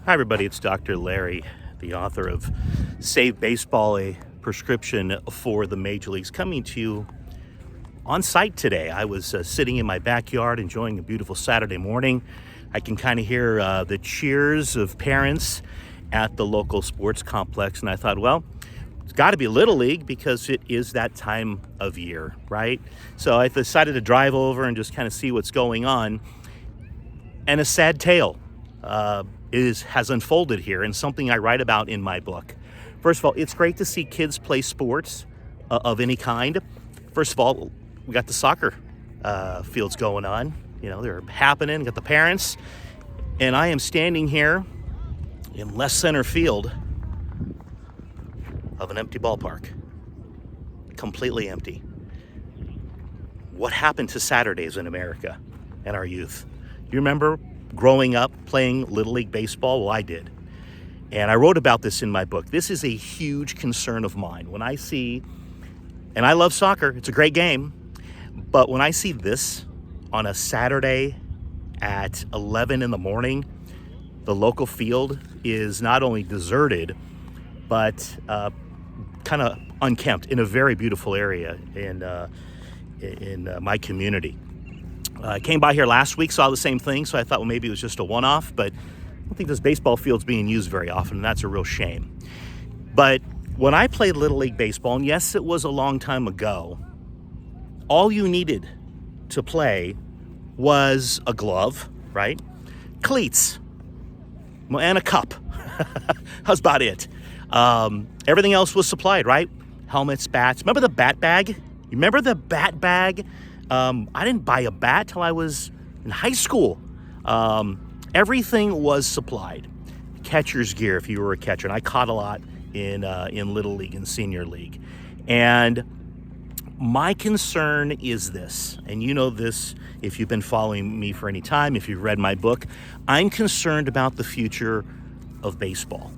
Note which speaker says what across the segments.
Speaker 1: Hi, everybody. It's Dr. Larry, the author of Save Baseball, a prescription for the major leagues, coming to you on site today. I was sitting in my backyard enjoying a beautiful Saturday morning. I can kind of hear the cheers of parents at the local sports complex, and I thought, well, it's got to be Little League because it is that time of year, right? So I decided to drive over and just kind of see what's going on. And a sad tale has unfolded here, and something I write about in my book. First of all, it's great to see kids play sports of any kind. First of all, we got the soccer fields going on. You know, they're happening. Got the parents, and I am standing here in left center field of an empty ballpark, completely empty. What happened to Saturdays in America and our youth? You remember growing up playing Little League baseball? Well, I did. And I wrote about this in my book. This is a huge concern of mine. When I see, and I love soccer, it's a great game, but when I see this on a Saturday at 11 in the morning, the local field is not only deserted, but kind of unkempt in a very beautiful area in my community. I came by here last week, saw the same thing, so I thought, well, maybe it was just a one-off, but I don't think this baseball field's being used very often, and that's a real shame. But when I played Little League baseball, and yes, it was a long time ago, all you needed to play was a glove, right? Cleats, and a cup. That's about it. Everything else was supplied, right? Helmets, bats. Remember the bat bag? You remember the bat bag? I didn't buy a bat till I was in high school. Everything was supplied. Catcher's gear if you were a catcher. And I caught a lot in Little League and Senior League. And my concern is this, and you know this if you've been following me for any time, if you've read my book, I'm concerned about the future of baseball.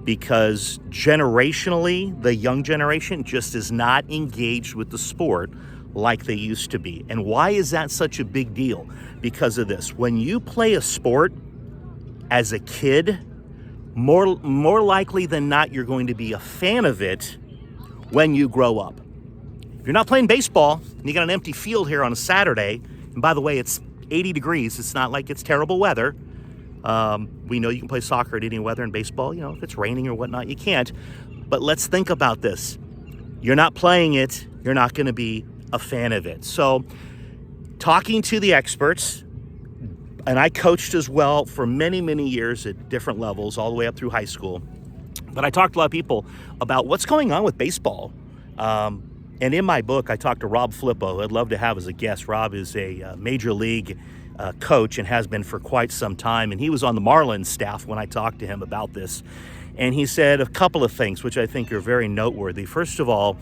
Speaker 1: Because generationally, the young generation just is not engaged with the sport like they used to be. And why is that such a big deal? Because of this. When you play a sport as a kid, more likely than not, you're going to be a fan of it when you grow up. If you're not playing baseball, and you got an empty field here on a Saturday, and by the way, it's 80 degrees. It's not like it's terrible weather. We know you can play soccer at any weather, and baseball, you know, if it's raining or whatnot, you can't. But let's think about this. You're not playing it. You're not going to be a fan of it. So talking to the experts, and I coached as well for many, many years at different levels, all the way up through high school. But I talked to a lot of people about what's going on with baseball. And in my book, I talked to Rob Flippo, who I'd love to have as a guest. Rob is a major league coach and has been for quite some time. And he was on the Marlins staff when I talked to him about this. And he said a couple of things, which I think are very noteworthy. First of all,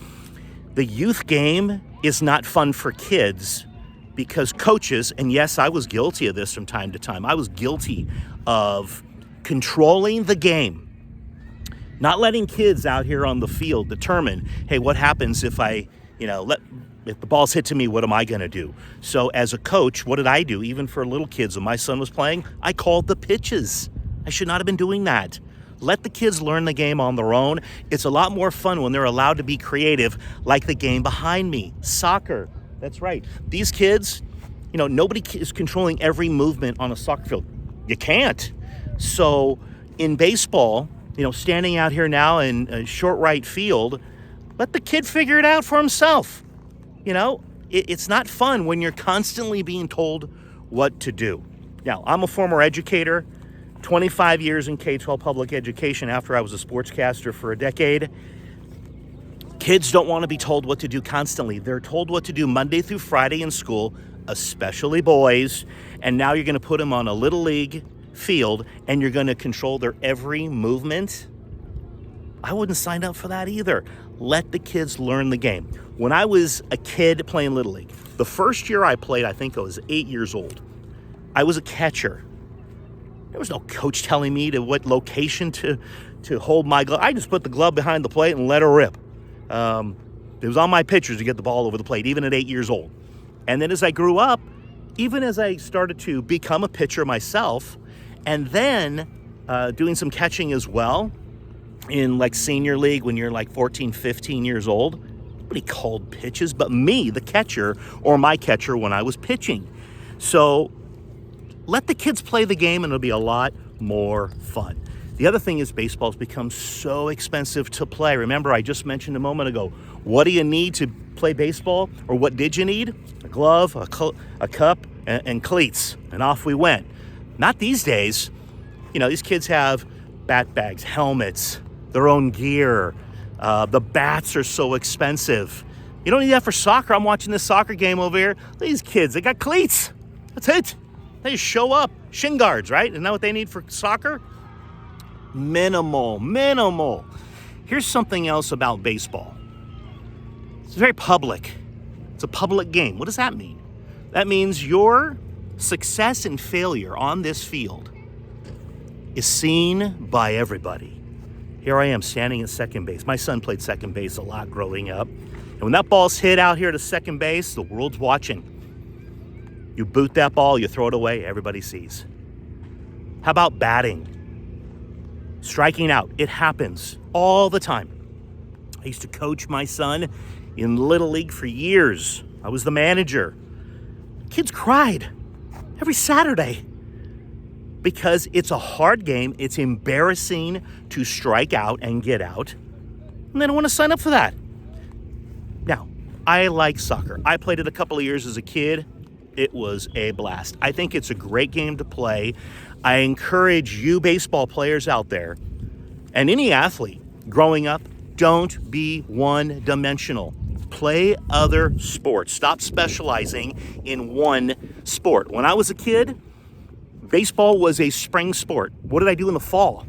Speaker 1: the youth game is not fun for kids because coaches, and yes, I was guilty of this from time to time. I was guilty of controlling the game, not letting kids out here on the field determine, hey, what happens if if the ball's hit to me, what am I going to do? So as a coach, what did I do? Even for little kids, when my son was playing, I called the pitches. I should not have been doing that. Let the kids learn the game on their own. It's a lot more fun when they're allowed to be creative, like the game behind me, soccer. That's right. These kids, nobody is controlling every movement on a soccer field. You can't. So in baseball, standing out here now in a short right field, let the kid figure it out for himself. It's not fun when you're constantly being told what to do. Now, I'm a former educator, 25 years in K-12 public education after I was a sportscaster for a decade. Kids don't want to be told what to do constantly. They're told what to do Monday through Friday in school, especially boys. And now you're going to put them on a Little League field and you're going to control their every movement. I wouldn't sign up for that either. Let the kids learn the game. When I was a kid playing Little League, the first year I played, I think I was 8 years old. I was a catcher. There was no coach telling me to what location to hold my glove. I just put the glove behind the plate and let her rip. It was on my pitchers to get the ball over the plate, even at 8 years old. And then as I grew up, even as I started to become a pitcher myself, and then doing some catching as well in like senior league when you're like 14, 15 years old. Nobody called pitches but me, the catcher, or my catcher when I was pitching. So let the kids play the game and it'll be a lot more fun. The other thing is baseball's become so expensive to play. Remember, I just mentioned a moment ago, what do you need to play baseball? Or what did you need? A glove, a cup, and cleats. And off we went. Not these days. You know, these kids have bat bags, helmets, their own gear. The bats are so expensive. You don't need that for soccer. I'm watching this soccer game over here. These kids, they got cleats. That's it. They just show up. Shin guards, right? Isn't that what they need for soccer? Minimal. Here's something else about baseball. It's very public. It's a public game. What does that mean? That means your success and failure on this field is seen by everybody. Here I am standing at second base. My son played second base a lot growing up. And when that ball's hit out here to second base, the world's watching. You boot that ball, you throw it away, everybody sees. How about batting? Striking out. It happens all the time. I used to coach my son in Little League for years. I was the manager. Kids cried every Saturday because it's a hard game. It's embarrassing to strike out and get out. And they don't want to sign up for that. Now, I like soccer. I played it a couple of years as a kid. It was a blast. I think it's a great game to play. I encourage you baseball players out there and any athlete growing up, don't be one-dimensional. Play other sports. Stop specializing in one sport. When I was a kid, baseball was a spring sport. What did I do in the fall?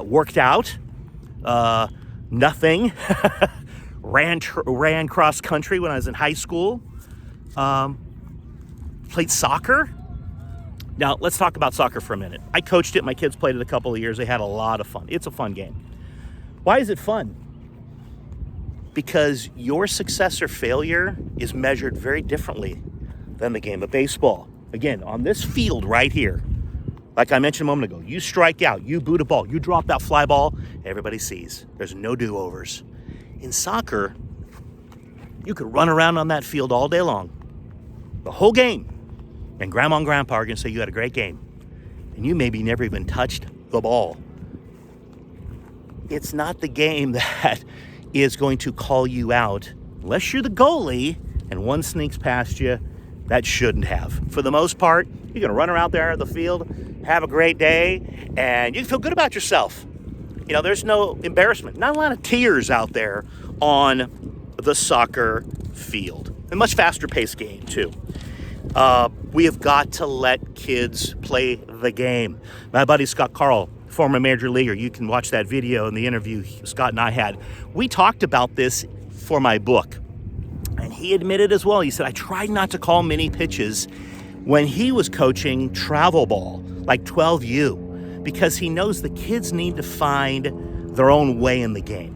Speaker 1: Worked out. Nothing. Ran cross country when I was in high school. Played soccer. Now, let's talk about soccer for a minute. I coached it. My kids played it a couple of years. They had a lot of fun. It's a fun game. Why is it fun? Because your success or failure is measured very differently than the game of baseball. Again, on this field right here, like I mentioned a moment ago, you strike out, you boot a ball, you drop that fly ball, everybody sees. There's no do-overs. In soccer, you could run around on that field all day long, the whole game, and grandma and grandpa are going to say you had a great game. And you maybe never even touched the ball. It's not the game that is going to call you out unless you're the goalie and one sneaks past you that shouldn't have. For the most part, you're going to run around there on the field, have a great day, and you can feel good about yourself. You know, there's no embarrassment. Not a lot of tears out there on the soccer field. A much faster paced game, too. We have got to let kids play the game. My buddy Scott Carl, former major leaguer, you can watch that video in the interview Scott and I had. We talked about this for my book. And he admitted as well, he said, I tried not to call many pitches when he was coaching travel ball, like 12U, because he knows the kids need to find their own way in the game.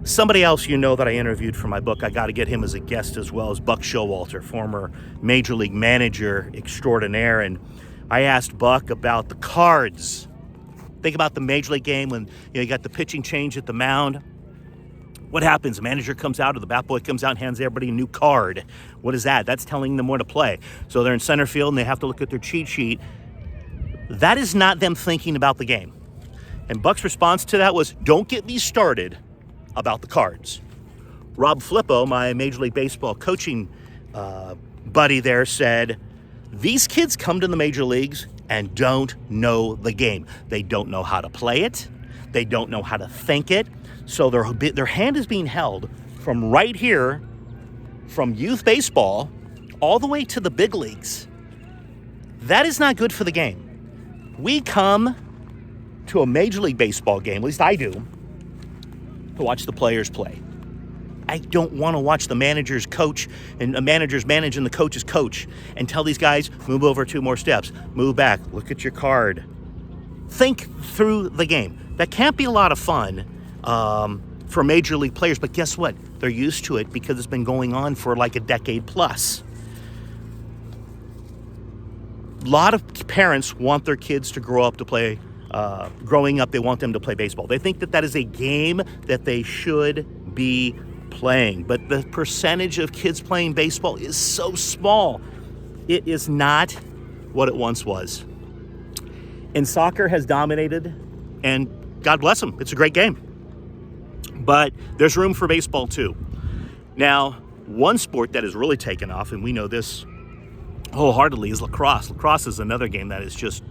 Speaker 1: Somebody else you know that I interviewed for my book, I got to get him as a guest as well, is Buck Showalter, former Major League manager extraordinaire. And I asked Buck about the cards. Think about the Major League game when you got the pitching change at the mound. What happens? The manager comes out or the bat boy comes out and hands everybody a new card. What is that? That's telling them where to play. So they're in center field and they have to look at their cheat sheet. That is not them thinking about the game. And Buck's response to that was, don't get me started about the cards. Rob Flippo, my Major League Baseball coaching buddy there, said, these kids come to the major leagues and don't know the game. They don't know how to play it. They don't know how to think it. So their hand is being held from right here, from youth baseball, all the way to the big leagues. That is not good for the game. We come to a Major League Baseball game, at least I do, to watch the players play. I don't want to watch the managers coach and the managers manage and the coaches coach and tell these guys, move over 2 more steps, move back, look at your card. Think through the game. That can't be a lot of fun for Major League players, but guess what? They're used to it because it's been going on for like a decade plus. lot of parents want their kids to grow up to play, growing up, they want them to play baseball. They think that that is a game that they should be playing. But the percentage of kids playing baseball is so small. It is not what it once was. And soccer has dominated, and God bless them, it's a great game. But there's room for baseball too. Now, one sport that has really taken off, and we know this wholeheartedly, is lacrosse. Lacrosse is another game that is just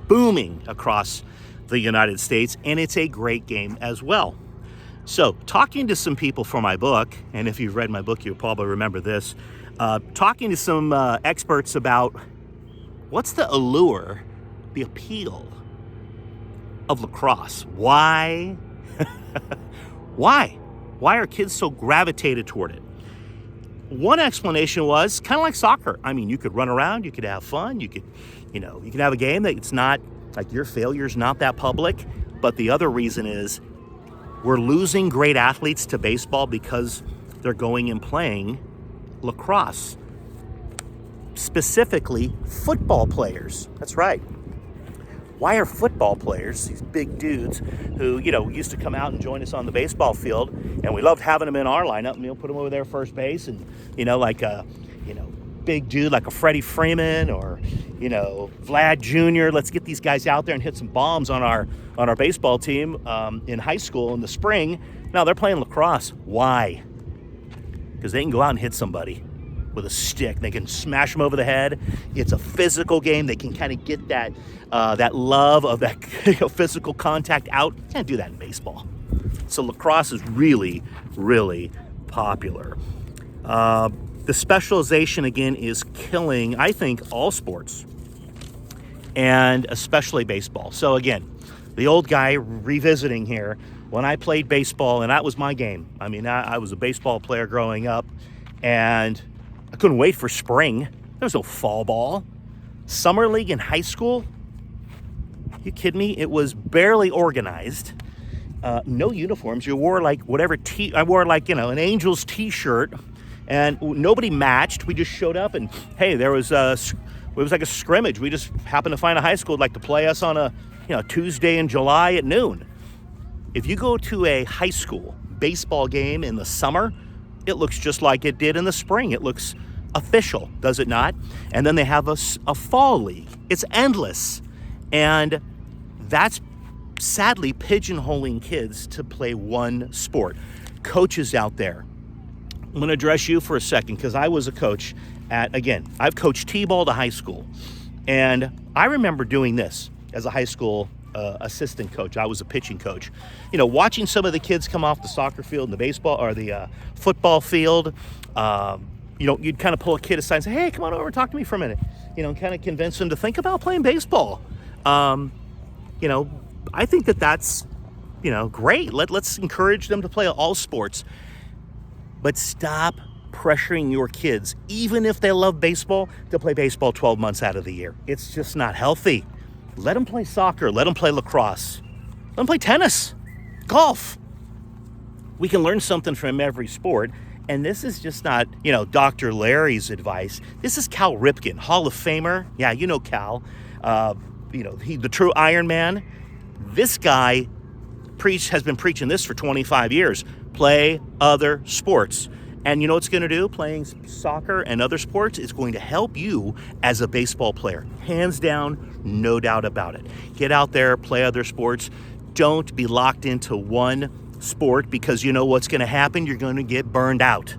Speaker 1: booming across the United States, and it's a great game as well. So, talking to some people for my book, and if you've read my book, you'll probably remember this, talking to some experts about what's the allure, the appeal of lacrosse. Why? Why? Why are kids so gravitated toward it? One explanation was kind of like soccer. I mean, you could run around, you could have fun, you could have a game that it's not, like your failure's not that public. But the other reason is we're losing great athletes to baseball because they're going and playing lacrosse. Specifically, football players. That's right. Why are football players, these big dudes who, used to come out and join us on the baseball field, and we loved having them in our lineup, and put them over there first base, and, like a, big dude like a Freddie Freeman or, Vlad Jr. Let's get these guys out there and hit some bombs on our baseball team in high school in the spring. Now they're playing lacrosse. Why? Because they can go out and hit somebody with a stick. They can smash them over the head. It's a physical game. They can kind of get that love of that physical contact out. You can't do that in baseball. So lacrosse is really, really popular. The specialization, again, is killing, I think, all sports, and especially baseball. So again, the old guy revisiting here, when I played baseball, and that was my game. I mean, I was a baseball player growing up, and I couldn't wait for spring. There was no fall ball. Summer league in high school? You kidding me? It was barely organized. No uniforms. You wore like whatever I wore like, an Angels t-shirt, and nobody matched. We just showed up, and hey, it was like a scrimmage. We just happened to find a high school that'd like to play us on a Tuesday in July at noon. If you go to a high school baseball game in the summer, it looks just like it did in the spring. It looks official, does it not? And then they have a fall league. It's endless. And that's sadly pigeonholing kids to play one sport. Coaches out there, I'm going to address you for a second because I was a coach I've coached T-ball to high school. And I remember doing this as a high school assistant coach. I was a pitching coach. Watching some of the kids come off the soccer field and the baseball or the football field, you'd kind of pull a kid aside and say, hey, come on over, talk to me for a minute. And kind of convince them to think about playing baseball. I think that's, great. Let's encourage them to play all sports. But stop pressuring your kids, even if they love baseball, to play baseball 12 months out of the year. It's just not healthy. Let them play soccer. Let them play lacrosse. Let them play tennis, golf. We can learn something from every sport. And this is just not, Dr. Larry's advice. This is Cal Ripken, Hall of Famer. Yeah, Cal. The true Iron Man. This guy has been preaching this for 25 years. Play other sports. And you know what it's going to do? Playing soccer and other sports is going to help you as a baseball player. Hands down, no doubt about it. Get out there, play other sports. Don't be locked into one sport because you know what's going to happen? You're going to get burned out.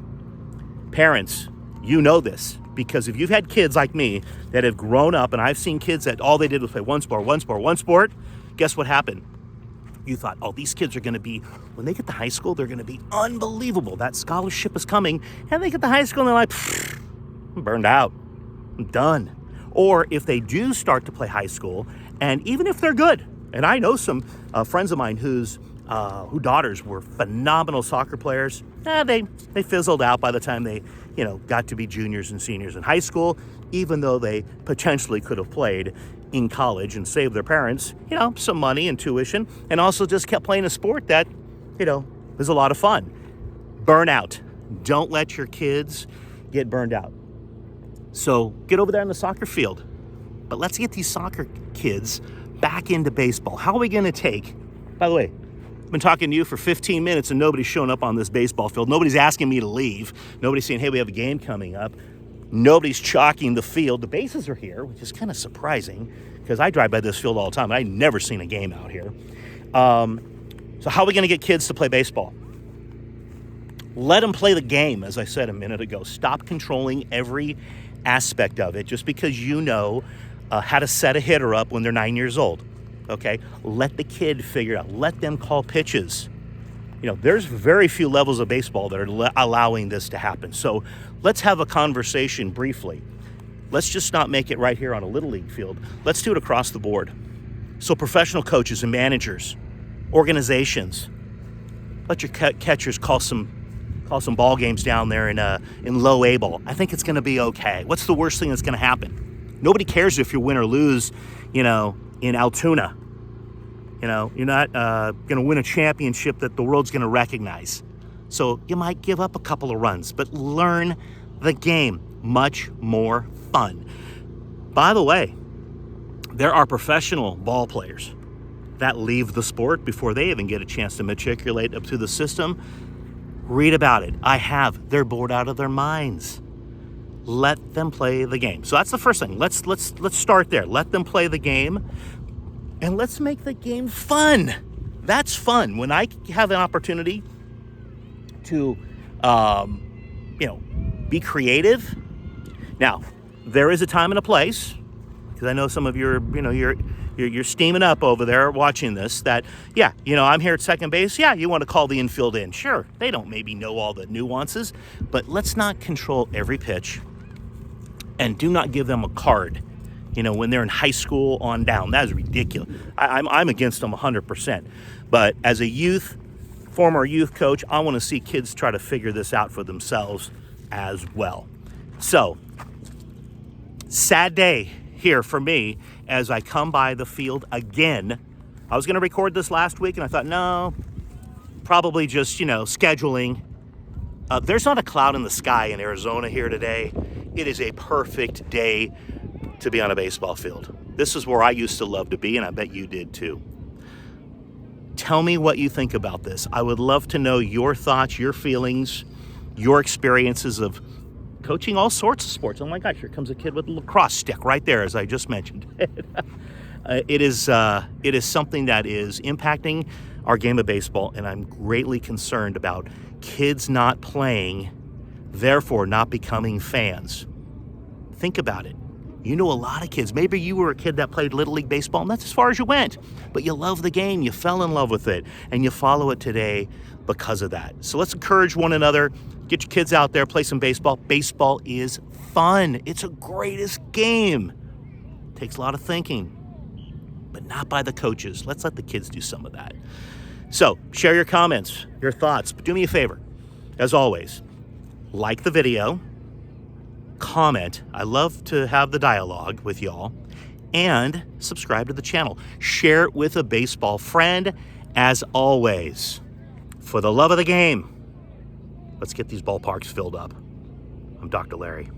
Speaker 1: Parents, you know this because if you've had kids like me that have grown up, and I've seen kids that all they did was play one sport, guess what happened? You thought, these kids are going to be, when they get to high school, they're going to be unbelievable. That scholarship is coming. And they get to high school and they're like, I'm burned out. I'm done. Or if they do start to play high school, and even if they're good, and I know some friends of mine who daughters were phenomenal soccer players, they fizzled out by the time they, got to be juniors and seniors in high school, even though they potentially could have played in college and saved their parents, some money and tuition, and also just kept playing a sport that, was a lot of fun. Burnout. Don't let your kids get burned out. So get over there on the soccer field. But let's get these soccer kids back into baseball. How are we going to take, by the way, I've been talking to you for 15 minutes and nobody's shown up on this baseball field. Nobody's asking me to leave. Nobody's saying, hey, we have a game coming up. Nobody's chalking the field. The bases are here, which is kind of surprising because I drive by this field all the time. I've never seen a game out here. So how are we going to get kids to play baseball? Let them play the game, as I said a minute ago. Stop controlling every aspect of it just because you know how to set a hitter up when they're 9 years old. Okay? Let the kid figure it out. Let them call pitches. You know, there's very few levels of baseball that are allowing this to happen. So let's have a conversation briefly. Let's just not make it right here on a Little League field. Let's do it across the board. So professional coaches and managers, organizations, let your catchers call some ball games down there in low A ball. I think it's going to be okay. What's the worst thing that's going to happen? Nobody cares if you win or lose, in Altoona. You're not going to win a championship that the world's going to recognize. So you might give up a couple of runs, but learn the game. Much more fun. By the way, there are professional ball players that leave the sport before they even get a chance to matriculate up through the system. Read about it. I have. They're bored out of their minds. Let them play the game. So that's the first thing. Let's start there. Let them play the game, and let's make the game fun. That's fun. When I have an opportunity to, be creative. Now, there is a time and a place, because I know some of you're steaming up over there watching this, that, I'm here at second base. Yeah, you want to call the infield in. Sure, they don't maybe know all the nuances, but let's not control every pitch and do not give them a card, when they're in high school on down. That is ridiculous. I'm against them 100%. But as a former youth coach, I want to see kids try to figure this out for themselves as well. So, sad day here for me as I come by the field again. I was going to record this last week and I thought, no, probably just, scheduling. There's not a cloud in the sky in Arizona here today. It is a perfect day to be on a baseball field. This is where I used to love to be, and I bet you did too. Tell me what you think about this. I would love to know your thoughts, your feelings, your experiences of coaching all sorts of sports. Oh my gosh, here comes a kid with a lacrosse stick right there, as I just mentioned. It is something that is impacting our game of baseball, and I'm greatly concerned about kids not playing, therefore not becoming fans. Think about it. You know a lot of kids. Maybe you were a kid that played Little League baseball, and that's as far as you went. But you love the game. You fell in love with it, and you follow it today because of that. So let's encourage one another. Get your kids out there, play some baseball. Baseball is fun. It's a greatest game. Takes a lot of thinking, but not by the coaches. Let's let the kids do some of that. So share your comments, your thoughts, but do me a favor. As always, like the video, comment. I love to have the dialogue with y'all, and subscribe to the channel. Share it with a baseball friend. As always, for the love of the game, let's get these ballparks filled up. I'm Dr. Larry.